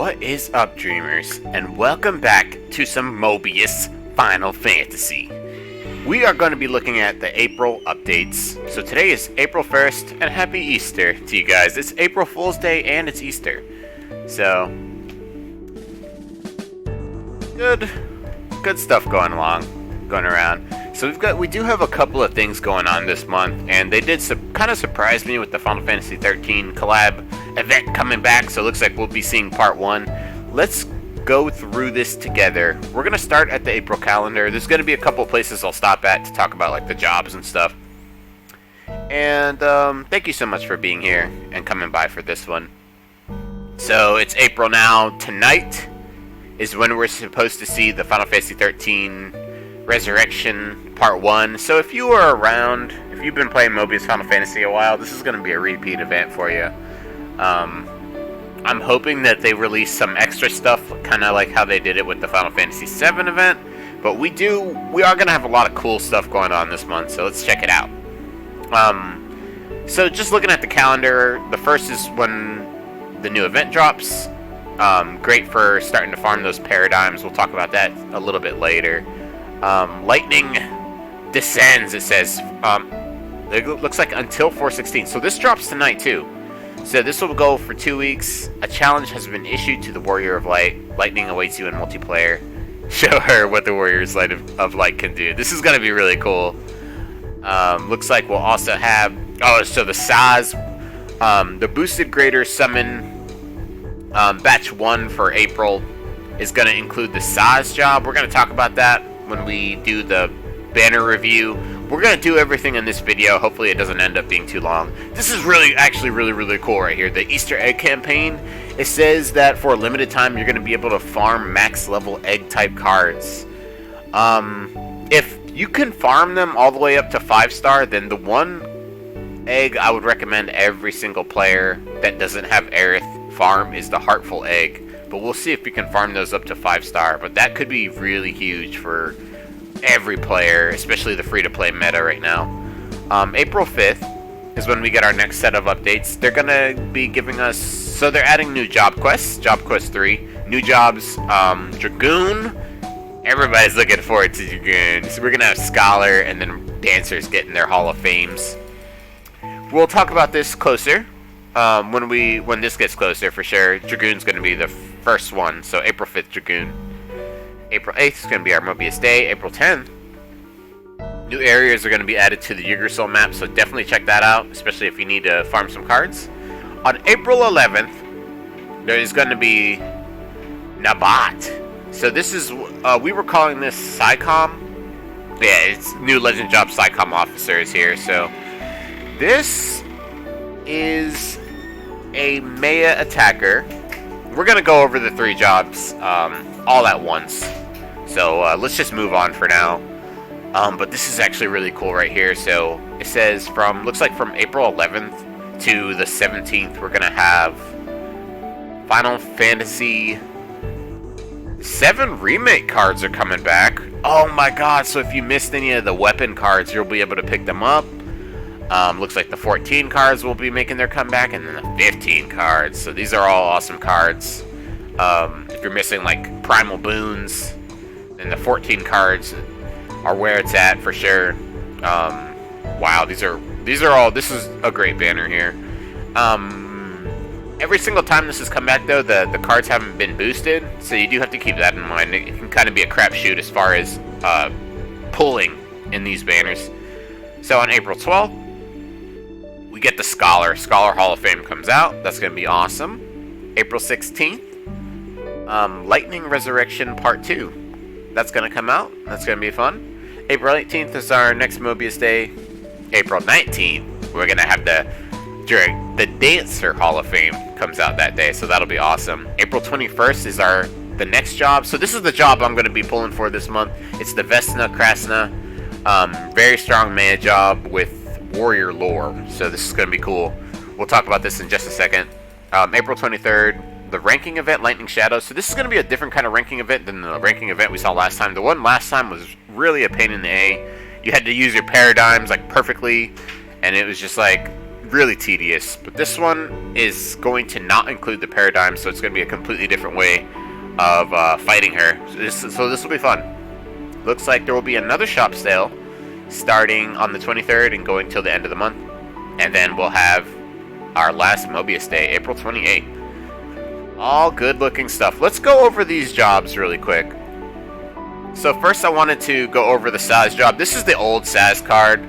What is up, dreamers, and welcome back to some Mobius Final Fantasy. We are going to be looking at the April updates. So today is April 1st, and happy Easter to you guys. It's April Fool's Day and it's Easter. So, good stuff going around. So we do have a couple of things going on this month, and they did kind of surprise me with the Final Fantasy 13 collab event coming back. So it looks like we'll be seeing part 1. Let's go through this together. We're gonna start at the April calendar. There's gonna be a couple of places I'll stop at to talk about like the jobs and stuff. And thank you so much for being here and coming by for this one. So it's April now. Tonight is when we're supposed to see the Final Fantasy 13 Resurrection Part 1. So if you are around, if you've been playing Mobius Final Fantasy a while, this is going to be a repeat event for you. I'm hoping that they release some extra stuff, kind of like how they did it with the Final Fantasy 7 event. But we are going to have a lot of cool stuff going on this month, so let's check it out. So just looking at the calendar, the first is when the new event drops. Great for starting to farm those paradigms. We'll talk about that a little bit later. Lightning descends, it says. It looks like until 4/16. So this drops tonight too. So this will go for 2 weeks. A challenge has been issued to the Warrior of Light. Lightning awaits you in multiplayer. Show her what the Warriors of Light can do. This is going to be really cool. Looks like we'll also have... Oh, so the Sazh. The boosted Greater Summon batch 1 for April is going to include the Sazh job. We're going to talk about that when we do the banner review. We're going to do everything in this video. Hopefully it doesn't end up being too long. This is actually really cool right here. The Easter egg campaign. It says that for a limited time you're going to be able to farm max level egg type cards. If you can farm them all the way up to 5-star, then the one egg I would recommend every single player that doesn't have Aerith farm is the Heartful egg. But we'll see if we can farm those up to 5-star. But that could be really huge for every player, especially the free-to-play meta right now. April 5th is when we get our next set of updates. They're going to be giving us... So they're adding new job quests. Job Quest 3. New jobs. Dragoon. Everybody's looking forward to Dragoon. So we're going to have Scholar and then Dancers getting their Hall of Fames. We'll talk about this closer. When this gets closer, for sure. Dragoon's going to be the first one. So April 5th, Dragoon. April 8th is going to be our Mobius Day. April 10th, new areas are going to be added to the Yggdrasil map, so definitely check that out, especially if you need to farm some cards. On April 11th, there is going to be Nabat. So this is, we were calling this SciComm. Yeah, it's new Legend Job SciComm officers here. So this is a Maya attacker. We're going to go over the 3 jobs all at once. So let's just move on for now. But this is actually really cool right here. So it says looks like from April 11th to the 17th, we're going to have Final Fantasy 7 remake cards are coming back. Oh my god, so if you missed any of the weapon cards, you'll be able to pick them up. Looks like the 14 cards will be making their comeback, and then the 15 cards. So these are all awesome cards. If you're missing like Primal Boons, then the 14 cards are where it's at for sure. Wow, this is a great banner here. Every single time this has come back though, the cards haven't been boosted, so you do have to keep that in mind. It can kind of be a crapshoot as far as pulling in these banners. So on April 12th, we get the Scholar Hall of Fame comes out. That's going to be awesome. April 16th, Lightning Resurrection Part 2. That's going to come out. That's going to be fun. April 18th is our next Mobius Day. April 19th, we're going to have the Dancer Hall of Fame comes out that day, so that'll be awesome. April 21st is the next job. So this is the job I'm going to be pulling for this month. It's the Vesna Krasna. Very strong Maya job with Warrior lore, so this is going to be cool. We'll talk about this in just a second. April 23rd, the ranking event, Lightning Shadow. So this is going to be a different kind of ranking event than the ranking event we saw last time. The one last time was really a pain in the A. You had to use your paradigms like perfectly, and it was just like really tedious. But this one is going to not include the paradigm, so it's going to be a completely different way of fighting her. So this will be fun. Looks like there will be another shop sale starting on the 23rd and going till the end of the month. And then we'll have our last Mobius Day, April 28th. All good looking stuff. Let's go over these jobs really quick. So first I wanted to go over the Sazh job. This is the old Sazh card.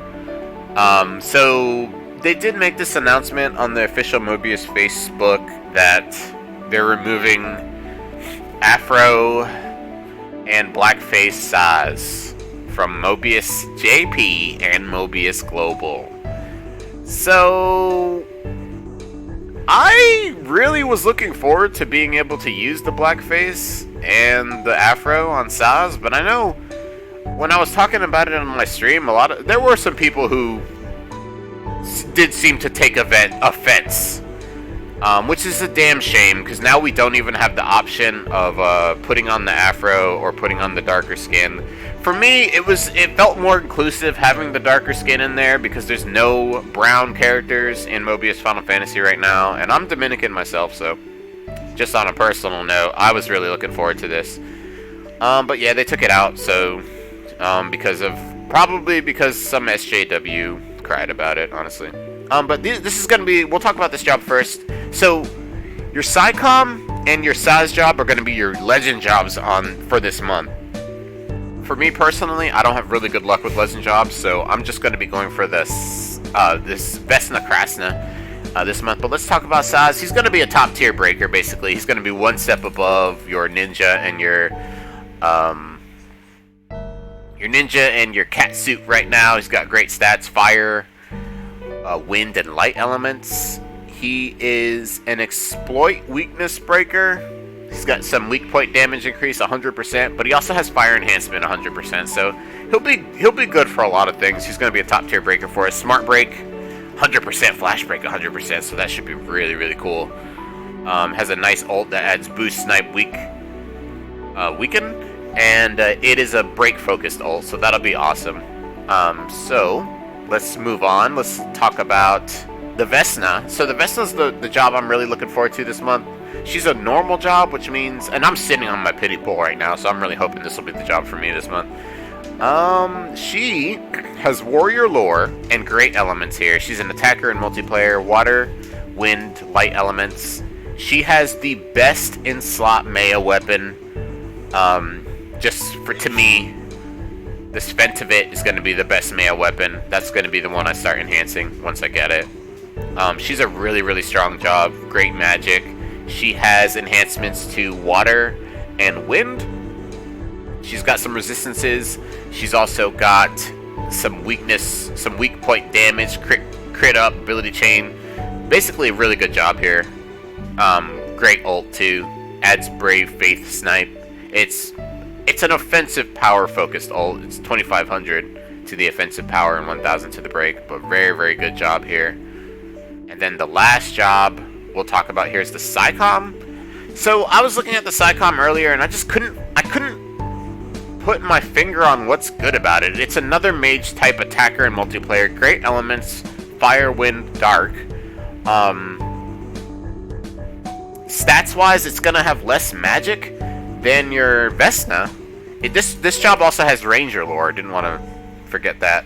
So they did make this announcement on the official Mobius Facebook that they're removing Afro and Blackface Sazh from Mobius JP and Mobius Global. So I really was looking forward to being able to use the Blackface and the Afro on Sazh, but I know when I was talking about it on my stream, there were some people who did seem to take offense, which is a damn shame, because now we don't even have the option of putting on the Afro or putting on the darker skin. For me, it felt more inclusive having the darker skin in there, because there's no brown characters in Mobius Final Fantasy right now, and I'm Dominican myself, so just on a personal note, I was really looking forward to this. But yeah, they took it out, so probably because some SJW cried about it, honestly. But this is gonna be, we'll talk about this job first. So your SciComm and your Sazh job are gonna be your legend jobs for this month. For me personally, I don't have really good luck with legend jobs, so I'm just going to be going for this Vesna Krasna this month. But let's talk about Sazh. He's going to be a top tier breaker, basically. He's going to be one step above your ninja and your cat suit right now. He's got great stats: fire, wind, and light elements. He is an exploit weakness breaker. He's got some weak point damage increase 100%, but he also has fire enhancement 100%. So he'll be good for a lot of things. He's going to be a top tier breaker for us. Smart break 100%, flash break 100%. So that should be really, really cool. Has a nice ult that adds boost, snipe, weaken, and it is a break focused ult, so that'll be awesome. So let's move on. Let's talk about the Vesna. So the Vesna's the job I'm really looking forward to this month. She's a normal job, which means, and I'm sitting on my pity pool right now, so I'm really hoping this will be the job for me this month. She has warrior lore and great elements here. She's an attacker in multiplayer, water, wind, light elements. She has the best in slot Maya weapon. To me, this Ventivit is going to be the best Maya weapon. That's going to be the one I start enhancing once I get it. She's a really, really strong job. Great magic. She has enhancements to water and wind. She's got some resistances. She's also got some weakness, some weak point damage, crit up, ability chain. Basically a really good job here. Great ult too. Adds brave, faith, snipe. It's an offensive power focused ult. It's 2500 to the offensive power and 1000 to the break, but very, very good job here. And then the last job we'll talk about here is the SciComm. So I was looking at the SciComm earlier, and I couldn't put my finger on what's good about it. It's another mage type attacker in multiplayer. Great elements: fire, wind, dark. Stats wise, it's gonna have less magic than your Vesna. This job also has ranger lore. Didn't want to forget that.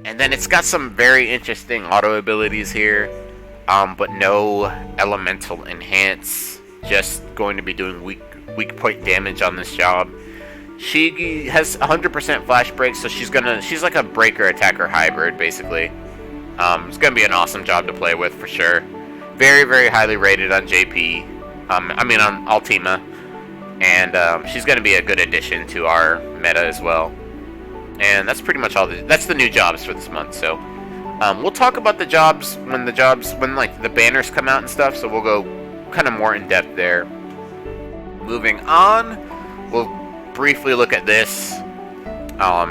And then it's got some very interesting auto abilities here, but no elemental enhance. Just going to be doing weak point damage on this job. She has 100% flash break, so she's like a breaker attacker hybrid basically. It's gonna be an awesome job to play with for sure. Very, very highly rated on JP. On Ultima, and she's gonna be a good addition to our meta as well. And that's pretty much all. That's the new jobs for this month. So we'll talk about the jobs when like the banners come out and stuff. So we'll go kind of more in depth there. Moving on, we'll briefly look at this.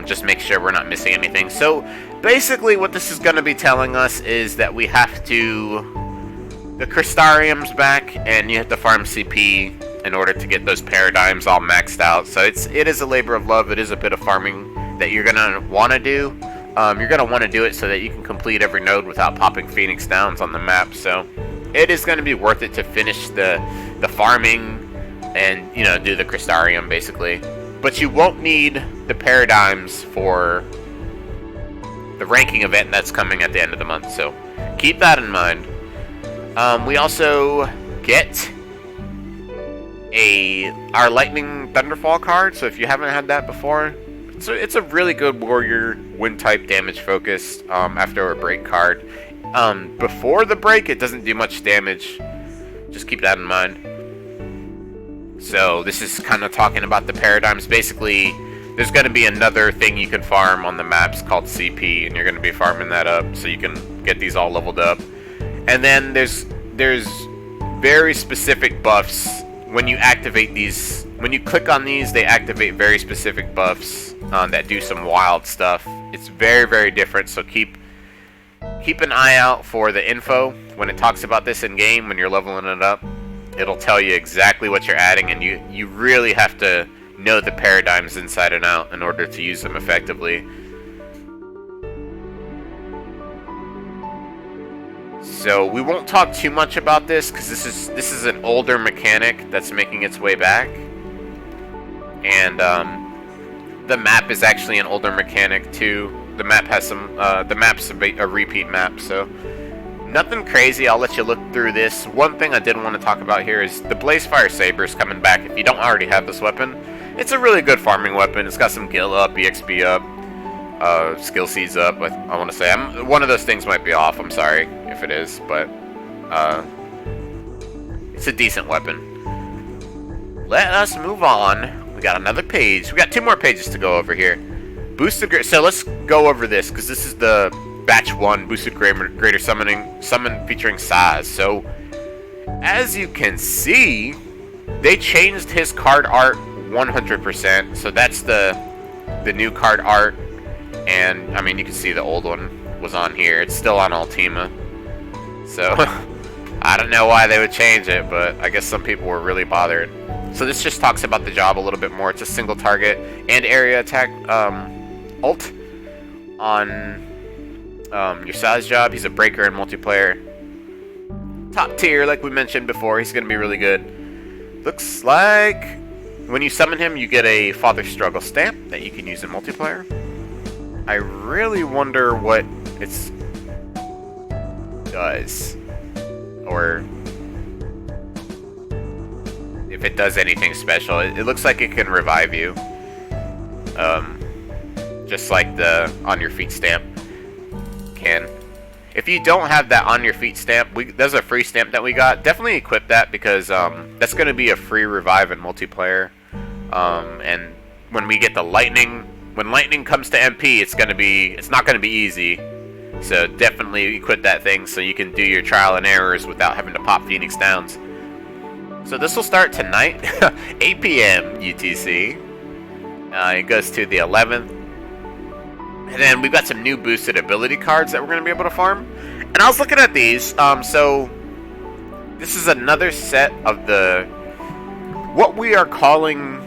Just make sure we're not missing anything. So basically, what this is going to be telling us is that we have to. The Crystarium's back, and you have to farm CP in order to get those paradigms all maxed out. So it is a labor of love. It is a bit of farming that you're gonna want to do, You're going to want to do it so that you can complete every node without popping Phoenix Downs on the map. So it is going to be worth it to finish the farming and, you know, do the Crystarium basically. But you won't need the Paradigms for the ranking event that's coming at the end of the month. So keep that in mind. We also get our Lightning Thunderfall card. So if you haven't had that before, it's a really good warrior wind type damage focused after a break card. Before the break, it doesn't do much damage. Just keep that in mind. So this is kind of talking about the Paradigms. Basically, there's going to be another thing you can farm on the maps called CP, and you're going to be farming that up so you can get these all leveled up. And then there's very specific buffs when you activate these. When you click on these, they activate very specific buffs that do some wild stuff. It's very, very different, so keep an eye out for the info when it talks about this in game. When you're leveling it up, it'll tell you exactly what you're adding, and you really have to know the Paradigms inside and out in order to use them effectively. So we won't talk too much about this because this is an older mechanic that's making its way back, and the map is actually an older mechanic too. The map has some the map's a repeat map, so nothing crazy. I'll let you look through this. One thing I did want to talk about here is the Blazefire Saber is coming back. If you don't already have this weapon, it's a really good farming weapon. It's got some gil up, EXP up, skill seeds up. I want to say one of those things might be off. I'm sorry if it is, but it's a decent weapon. Let us move on. We got another page. We got 2 more pages to go over here. Boosted. So let's go over this because this is the Batch 1 Boosted Greater Summon featuring Sazh. So as you can see, they changed his card art 100%. So that's the new card art, and I mean you can see the old one was on here. It's still on Ultima. So I don't know why they would change it, but I guess some people were really bothered. So this just talks about the job a little bit more. It's a single target and area attack ult on your Sazh job. He's a breaker in multiplayer. Top tier, like we mentioned before. He's going to be really good. Looks like when you summon him, you get a Father Struggle stamp that you can use in multiplayer. I really wonder what it does, or if it does anything special. It looks like it can revive you, just like the On Your Feet stamp can. If you don't have that On Your Feet stamp, there's a free stamp that we got. Definitely equip that because that's going to be a free revive in multiplayer. And when we get the lightning, when lightning comes to MP, it's not going to be easy. So definitely equip that thing so you can do your trial and errors without having to pop Phoenix Downs. So this will start tonight, 8 p.m. UTC. It goes to the 11th. And then we've got some new boosted ability cards that we're going to be able to farm. And I was looking at these. So this is another set of what we are calling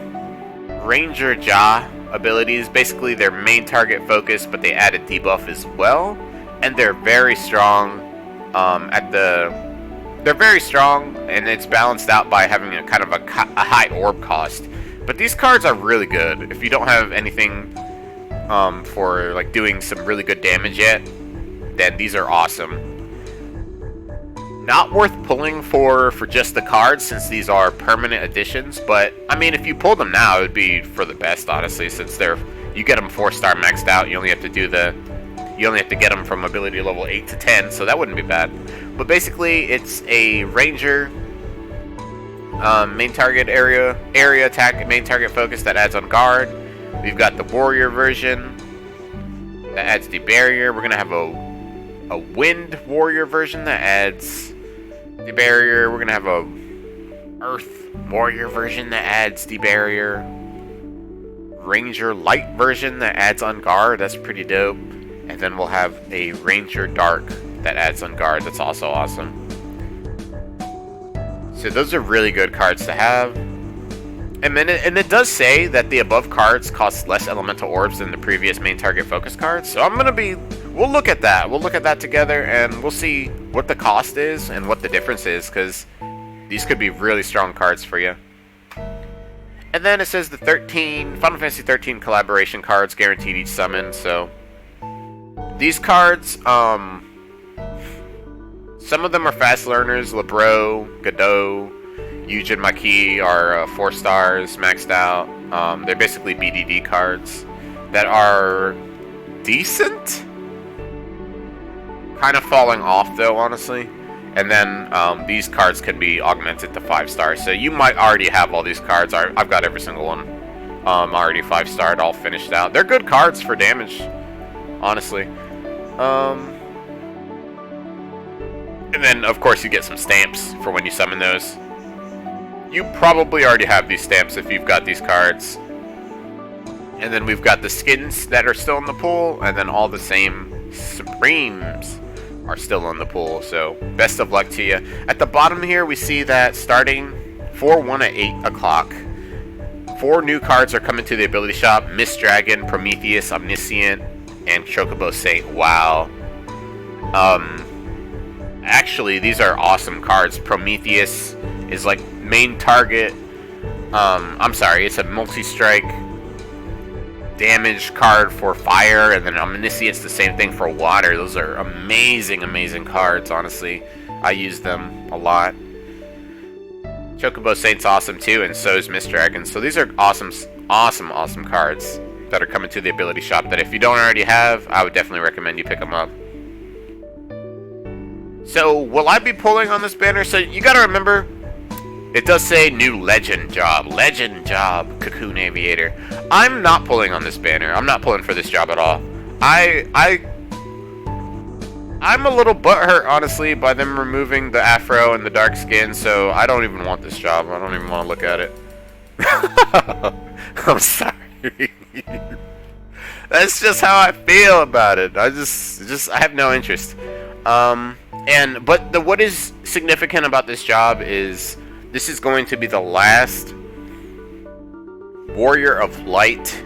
Ranger Ja abilities. Basically, they're main target focused, but they added debuff as well. And they're very strong. They're very strong, and it's balanced out by having a kind of a high orb cost. But these cards are really good. If you don't have anything for like doing some really good damage yet, then these are awesome. Not worth pulling for just the cards, since these are permanent additions. But I mean, if you pull them now, it would be for the best, honestly, since you get them 4-star maxed out. You only have to get them from ability level 8 to 10, so that wouldn't be bad. But basically, it's a Ranger main target area attack, main target focus that adds on guard. We've got the warrior version that adds the barrier. We're gonna have a wind warrior version that adds the barrier. We're gonna have a earth warrior version that adds the barrier. Ranger light version that adds on guard. That's pretty dope. And then we'll have a Ranger dark that adds on guard. That's also awesome. So those are really good cards to have. And it does say that the above cards cost less elemental orbs than the previous main target focus cards. So we'll look at that. We'll look at that together, and we'll see what the cost is and what the difference is, because these could be really strong cards for you. And then it says the Final Fantasy 13 collaboration cards guaranteed each summon. So these cards, some of them are fast learners. Lebreau, Godot, Yujin Maki are 4 stars, maxed out. They're basically BDD cards that are decent. Kind of falling off, though, honestly. And then these cards can be augmented to 5 stars. So you might already have all these cards. I've got every single one already 5-starred, all finished out. They're good cards for damage, honestly. And then, of course, you get some stamps for when you summon those. You probably already have these stamps if you've got these cards. And then we've got the skins that are still in the pool, and then all the same Supremes are still in the pool. So best of luck to you. At the bottom here, we see that starting 4/1 at 8 o'clock, 4 new cards are coming to the ability shop: Mist Dragon, Prometheus, Omniscient, and Chocobo Saint. Wow. Actually, these are awesome cards. Prometheus is like main target. I'm sorry, it's a multi-strike damage card for fire, and then Omniscient's the same thing for water. Those are amazing, amazing cards, honestly. I use them a lot. Chocobo Saint's awesome too, and so is Mist Dragon. So these are awesome, awesome, awesome cards that are coming to the ability shop that if you don't already have, I would definitely recommend you pick them up. So, will I be pulling on this banner? So, you gotta remember, it does say new legend job. Legend job, Cocoon Aviator. I'm not pulling on this banner. I'm not pulling for this job at all. I'm a little butthurt, honestly, by them removing the Afro and the dark skin, so I don't even want this job. I don't even want to look at it. I'm sorry. That's just how I feel about it. I have no interest. But what is significant about this job is this is going to be the last Warrior of Light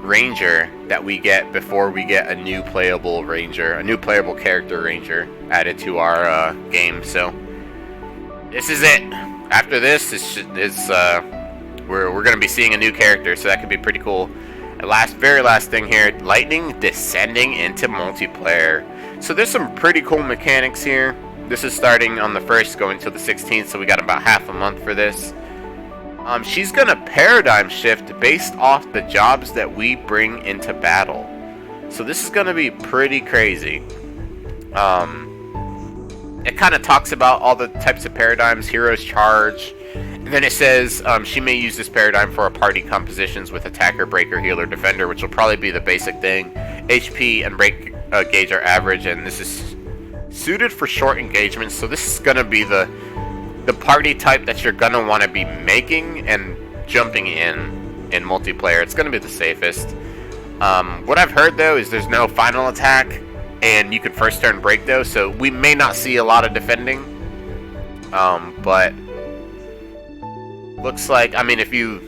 Ranger that we get before we get a new playable Ranger, a new playable character Ranger added to our game. So this is it. After this, we're going to be seeing a new character, so that could be pretty cool. And very last thing here, lightning descending into multiplayer. So there's some pretty cool mechanics here. This is starting on the 1st, going till the 16th, so we got about half a month for this. She's gonna paradigm shift based off the jobs that we bring into battle. So this is gonna be pretty crazy. It kind of talks about all the types of paradigms, heroes charge, and then it says she may use this paradigm for a party compositions with attacker, breaker, healer, defender, which will probably be the basic thing. HP and break gauge are average, and this is suited for short engagements. So this is gonna be the party type that you're gonna want to be making and jumping in multiplayer. It's gonna be the safest. What I've heard though is there's no final attack, and you can first turn break though, so we may not see a lot of defending. But looks like, I mean, if you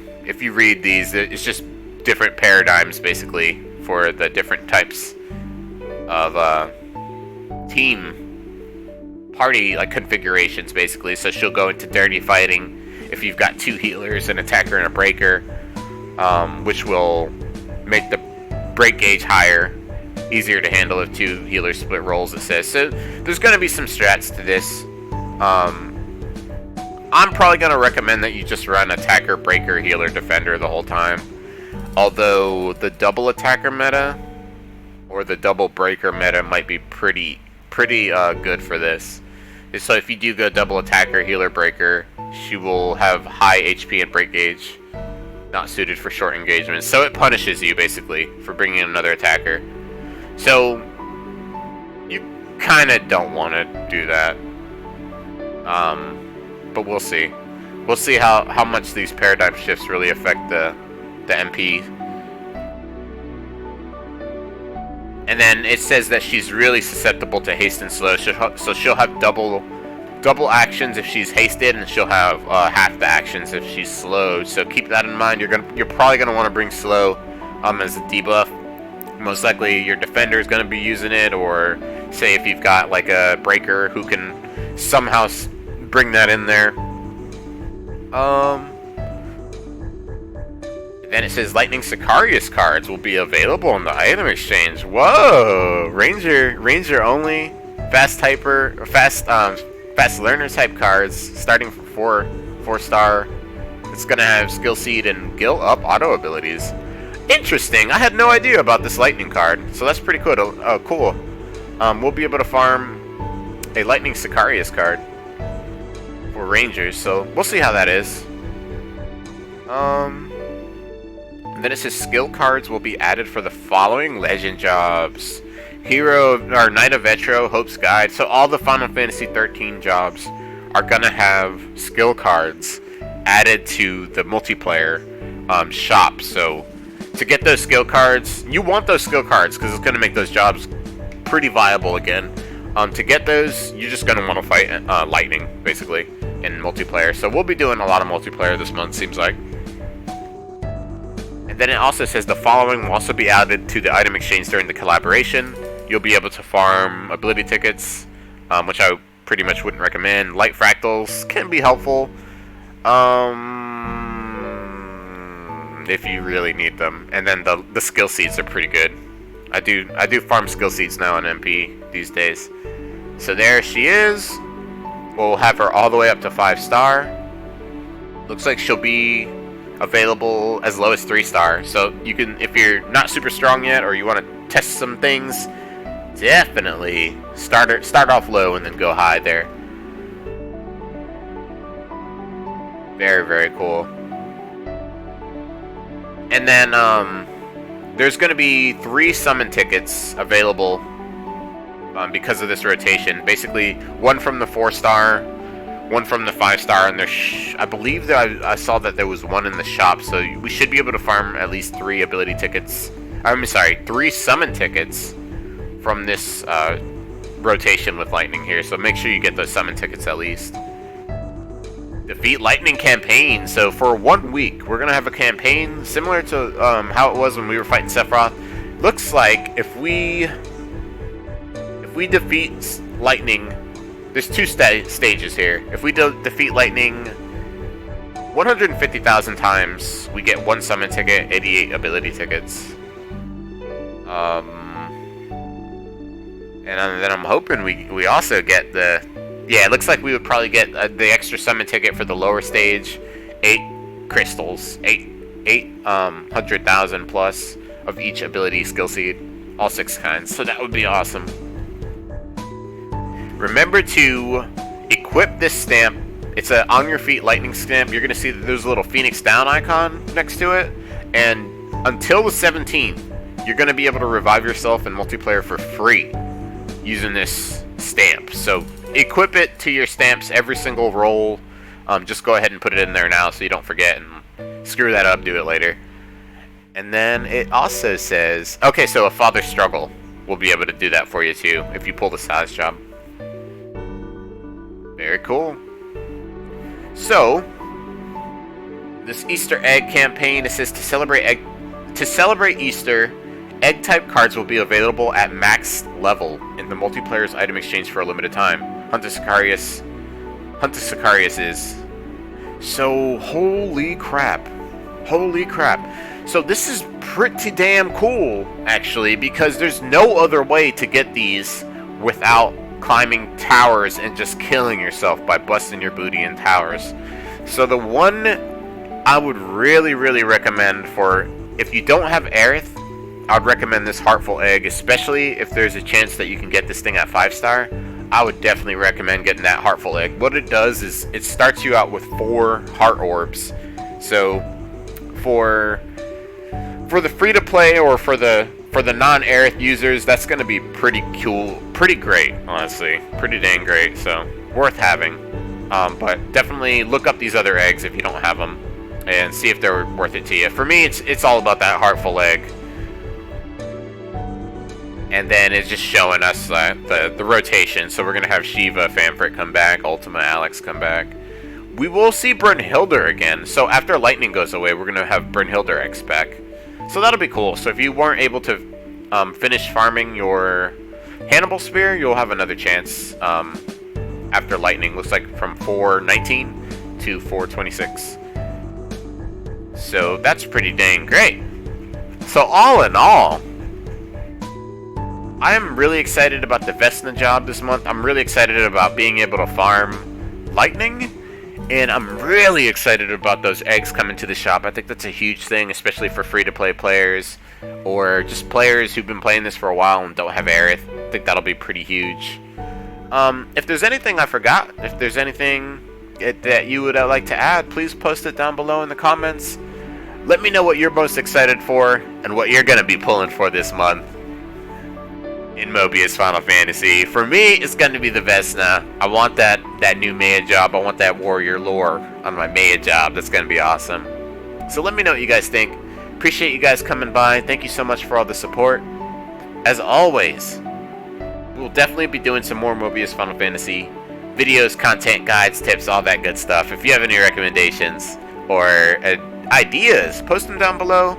read these, it's just different paradigms basically for the different types of team party like configurations basically. So she'll go into dirty fighting if you've got 2 healers, an attacker, and a breaker, which will make the break gauge higher, easier to handle if 2 healers split roles, it says. So there's going to be some strats to this. I'm probably going to recommend that you just run attacker, breaker, healer, defender the whole time. Although the double attacker meta or the double breaker meta might be pretty good for this. So if you do go double attacker, healer, breaker, she will have high HP and break gauge, not suited for short engagements. So it punishes you basically for bringing in another attacker. So you kind of don't want to do that. But we'll see. We'll see how much these paradigm shifts really affect the MP. And then it says that she's really susceptible to haste and slow, so she'll have double double actions if she's hasted, and she'll have half the actions if she's slowed. So keep that in mind. You're probably gonna want to bring slow as a debuff. Most likely your defender is gonna be using it, or say if you've got like a breaker who can somehow bring that in there. Then it says Lightning Sicarius cards will be available in the item exchange. Whoa! Ranger only, fast learner type cards starting for 4-star. It's gonna have skill seed and gil up auto abilities. Interesting. I had no idea about this lightning card, so that's pretty cool. Cool. We'll be able to farm a Lightning Sicarius card for Rangers, so we'll see how that is. And then it says skill cards will be added for the following legend jobs: Knight of Vetro, Hope's Guide. So all the Final Fantasy 13 jobs are gonna have skill cards added to the multiplayer shop. So to get those skill cards, you want those skill cards because it's gonna make those jobs pretty viable again. To get those, you're just gonna want to fight Lightning basically in multiplayer. So we'll be doing a lot of multiplayer this month, seems like. And then it also says the following will also be added to the item exchange during the collaboration. You'll be able to farm ability tickets, which I pretty much wouldn't recommend. Light fractals can be helpful if you really need them. And then the skill seeds are pretty good. I do farm skill seeds now on MP these days. So there she is. We'll have her all the way up to 5-star. Looks like she'll be available as low as 3-star. So you can, if you're not super strong yet, or you want to test some things, definitely start off low and then go high there. Very, very cool. And then there's going to be 3 summon tickets available because of this rotation. Basically, one from the 4-star, one from the 5-star, and I believe that I saw that there was one in the shop, so we should be able to farm at least 3 ability tickets. I'm sorry, 3 summon tickets from this rotation with Lightning here, so make sure you get those summon tickets at least. Defeat Lightning campaign. So for 1 week, we're gonna have a campaign similar to how it was when we were fighting Sephiroth. Looks like if we defeat Lightning, there's 2 stages here. If we defeat Lightning 150,000 times, we get 1 summon ticket, 88 ability tickets. And then I'm hoping we also get the... Yeah, it looks like we would probably get the extra summon ticket for the lower stage. 8 crystals. 800,000 plus of each ability skill seed. All 6 kinds. So that would be awesome. Remember to equip this stamp. It's a on your feet lightning stamp. You're going to see that there's a little Phoenix Down icon next to it. And until the 17th, you're going to be able to revive yourself in multiplayer for free using this stamp. So equip it to your stamps every single roll. Just go ahead and put it in there now so you don't forget and screw that up, do it later. And then it also says, okay, so a Father Struggle will be able to do that for you too if you pull the Sazh job. Very cool. So this Easter egg campaign, it says to celebrate Easter, egg type cards will be available at max level in the multiplayer's item exchange for a limited time. Hunter Sicarius is. So holy crap. So this is pretty damn cool actually, because there's no other way to get these without climbing towers and just killing yourself by busting your booty in towers. So the one I would really recommend for if you don't have Aerith, I'd recommend this Heartful Egg, especially if there's a chance that you can get this thing at 5-star. I would definitely recommend getting that Heartful Egg. What it does is it starts you out with 4 heart orbs. So for the free to play or for the non-Aerith users, that's going to be pretty cool, pretty great, honestly, pretty dang great. So worth having. But definitely look up these other eggs if you don't have them and see if they're worth it to you. For me, it's all about that Heartful Egg. And then it's just showing us the rotation. So we're going to have Shiva, Fanfrit come back, Ultima, Alex come back. We will see Brynhildr again. So after Lightning goes away, we're going to have Brynhildr X back. So that'll be cool. So if you weren't able to finish farming your Hannibal Spear, you'll have another chance after Lightning. Looks like from 419 to 426. So that's pretty dang great. So all in all, I am really excited about the Vesna job this month. I'm really excited about being able to farm Lightning. And I'm really excited about those eggs coming to the shop. I think that's a huge thing, especially for free-to-play players. Or just players who've been playing this for a while and don't have Aerith. I think that'll be pretty huge. If there's anything I forgot, if there's anything that you would like to add, please post it down below in the comments. Let me know what you're most excited for and what you're going to be pulling for this month in Mobius Final Fantasy. For me, it's going to be the Vesna. I want that new Maya job. I want that warrior lore on my Maya job. That's going to be awesome. So let me know what you guys think. Appreciate you guys coming by. Thank you so much for all the support. As always, we'll definitely be doing some more Mobius Final Fantasy videos, content, guides, tips, all that good stuff. If you have any recommendations or ideas, post them down below.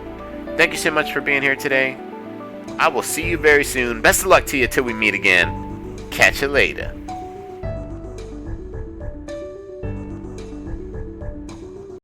Thank you so much for being here today. I will see you very soon. Best of luck to you till we meet again. Catch you later.